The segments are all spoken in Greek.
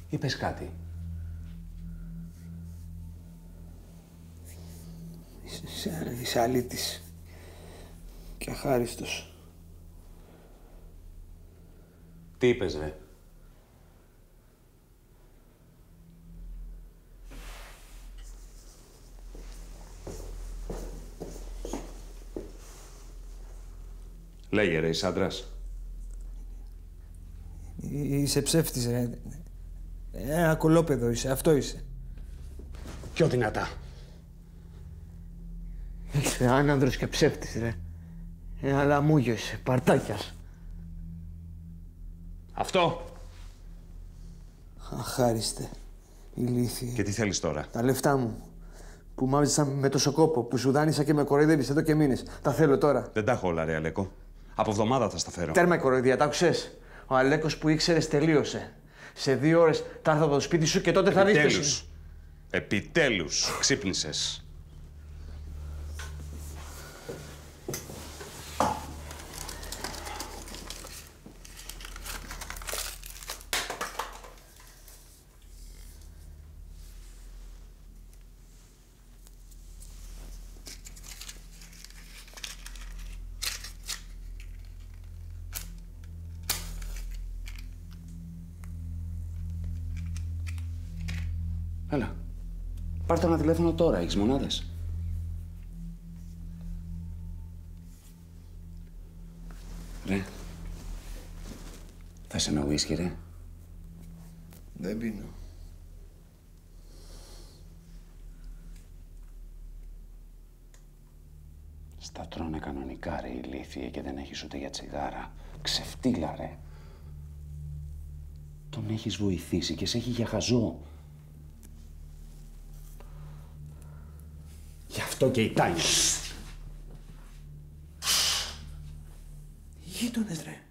Είπες κάτι. Είσαι αλήτης και αχάριστος. Τι είπες, ρε? Λέγε, ρε, είσαι άντρας. Είσαι ψεύτης, ρε. Ένα κολόπεδο είσαι, αυτό είσαι. Πιο δυνατά. Είσαι άνανδρος και ψεύτης, ρε. Ένα λαμούγιο είσαι, παρτάκιας. Αυτό. Αχάριστε, ηλίθιε. Και τι θέλεις τώρα? Τα λεφτά μου, που μάζεψα με τόσο κόπο, που σου δάνεισα και με κοροϊδεύεις εδώ και μήνες. Τα θέλω τώρα. Δεν τα έχω όλα, ρε, Αλέκο. Από εβδομάδα θα στα φέρω. Τέρμα η κοροϊδία, τα άκουσες? Ο Αλέκος που ήξερες τελείωσε. Σε 2 ώρες θα έρθω από το σπίτι σου και τότε θα δεις. Επιτέλους. Επιτέλους. Ξύπνησες. Έλα. Πάρ' το ένα τηλέφωνο τώρα. Έχεις μονάδες? Ρε. Θες ένα ουίσκι, ρε? Δεν πίνω. Στα τρώνε κανονικά, ρε, ηλίθιε, και δεν έχεις ούτε για τσιγάρα. Ξεφτύλα, ρε. Τον έχεις βοηθήσει και σε έχει για χαζό. Γι' αυτό και η Τάνια. Γείτονες, ρε.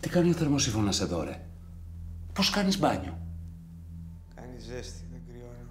Τι κάνει ο θερμοσύφωνας εδώ, ρε? Πώς κάνεις μπάνιο? Κάνει ζέστη, δεν κρυώνω.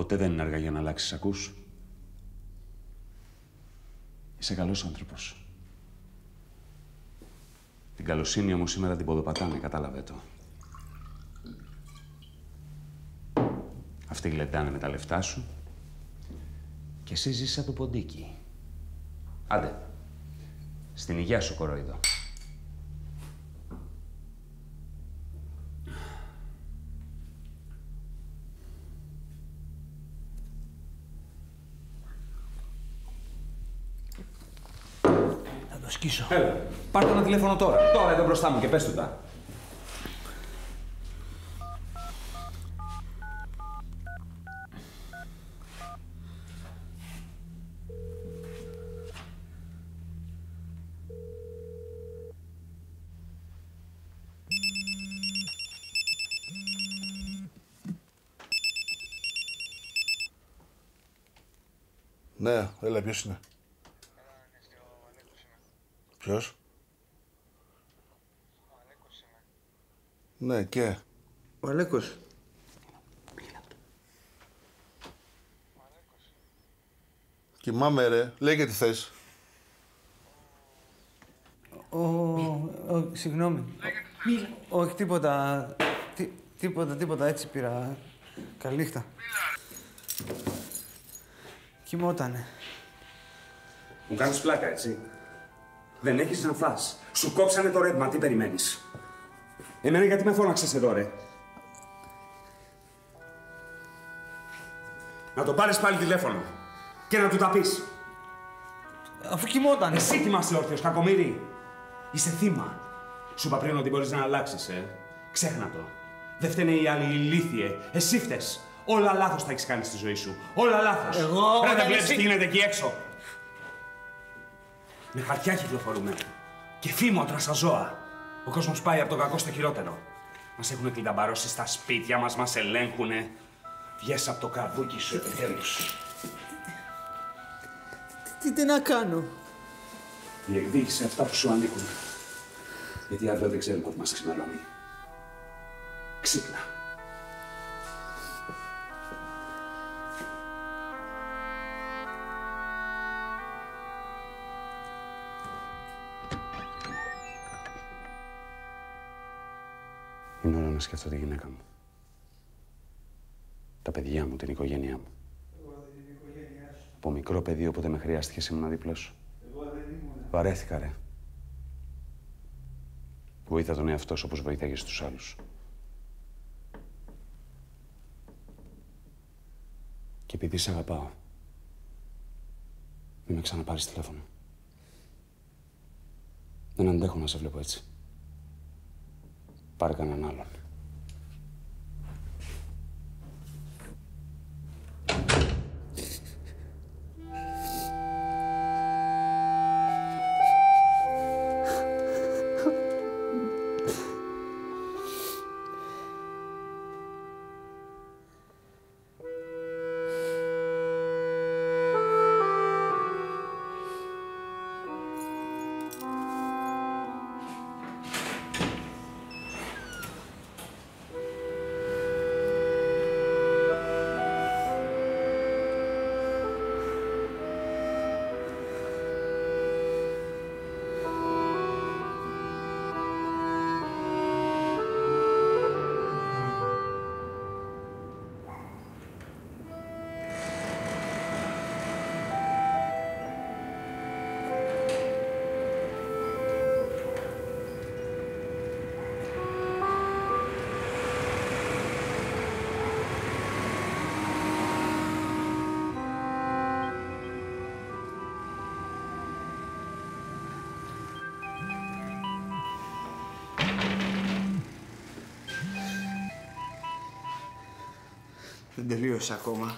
Ποτέ δεν είναι αργά για να αλλάξεις, ακούς. Είσαι καλός άνθρωπος. Την καλοσύνη όμως σήμερα την ποδοπατάνε, κατάλαβε το. Αυτοί γλεντάνε με τα λεφτά σου και εσύ ζεις σαν το ποντίκι. Άντε, στην υγεία σου, κορόιδο. Θα το σκίσω. Έλα, πάρ' το ένα τηλέφωνο τώρα. Τώρα εδώ μπροστά μου και πες του τα. Ναι, έλα, ποιος είναι. Ποιος? Ο Αλέκος είμαι. Ναι, και. Ο Αλέκος. Κοιμάμαι, ρε. Λέγε τι θες. Συγγνώμη. Όχι, τίποτα. Τίποτα. Έτσι πήρα. Καληνύχτα. Κοιμότανε. Μου κάνεις πλάκα, έτσι. Δεν έχεις να φας. Σου κόψανε το ρεύμα, τι περιμένεις. Εμένα γιατί με φώναξες εδώ, ρε. Να το πάρεις πάλι τηλέφωνο και να του τα πεις. Αφού κοιμότανε. Εσύ κοιμάσαι όρθιος, κακομοίρη. Είσαι θύμα. Σου είπα πριν ότι μπορείς να αλλάξεις, Ξέχνα το. Δεν φταίνε οι άλλοι ηλίθιε. Εσύ φταίς. Όλα λάθος θα έχεις κάνει στη ζωή σου. Όλα λάθος. Εγώ, Πρέπει να όταν βλέπεις εσύ- τι γίνεται εκεί έξω. Με χαρτιά κυκλοφορούμε. Και φήμοτρα στα ζώα. Ο κόσμος πάει από το κακό στο χειρότερο. Μας έχουν κλειδαμπαρώσει στα σπίτια μας, μας ελέγχουνε. Βγες από το καβούκι σου επιτέλους. Τι να κάνω. Διεκδίκησε αυτά που σου ανήκουν. Γιατί αύριο δεν ξέρουμε πότε μας ξημερώνει. Ξύπνα. Είναι ώρα να σκεφτώ τη γυναίκα μου. Τα παιδιά μου, την οικογένειά μου. Από μικρό παιδί, όποτε με χρειάστηκες, ήμουν δίπλα σου. Βαρέθηκα, ρε. Βοήθα τον εαυτό σου όπως βοήθαγες τους άλλους. Και επειδή σε αγαπάω, μην με ξαναπάρεις τηλέφωνο. Δεν αντέχω να σε βλέπω έτσι. Πάρε κανέναν άλλον. Δεν τελείωσε ακόμα.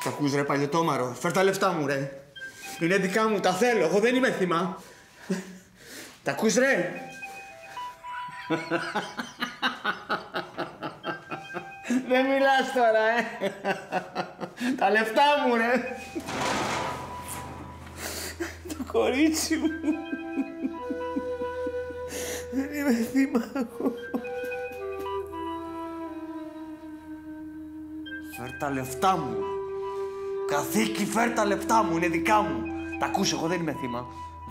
Τα ακούς, ρε παλιωτόμαρο. Φέρ τα λεφτά μου, ρε. Είναι δικά μου, τα θέλω. Εγώ δεν είμαι θύμα. Τα ακούς, ρε. Δεν μιλάς τώρα, Τα λεφτά μου, ρε. Το κορίτσι μου. Δεν είμαι θύμα εγώ. τα λεφτά μου. Καθήκη, φέρ τα λεφτά μου, είναι δικά μου. Τα ακούς, εγώ δεν είμαι θύμα.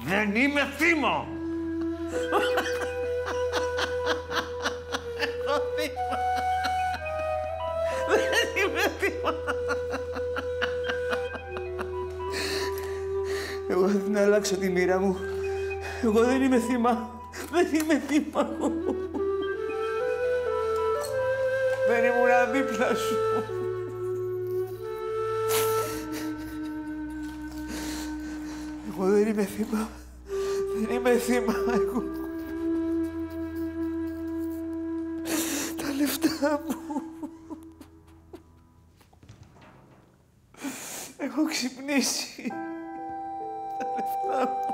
Δεν είμαι θύμα! Εγώ θύμα! Δεν είμαι θύμα! Εγώ θα την αλλάξω τη μοίρα μου. Εγώ δεν είμαι θύμα. Δεν είμαι θύμα. Δεν ήμουν δίπλα σου. Εγώ δεν είμαι θύμα. Δεν είμαι θύμα. Εγώ... Τα λεφτά μου. Έχω ξυπνήσει. Τα λεφτά μου.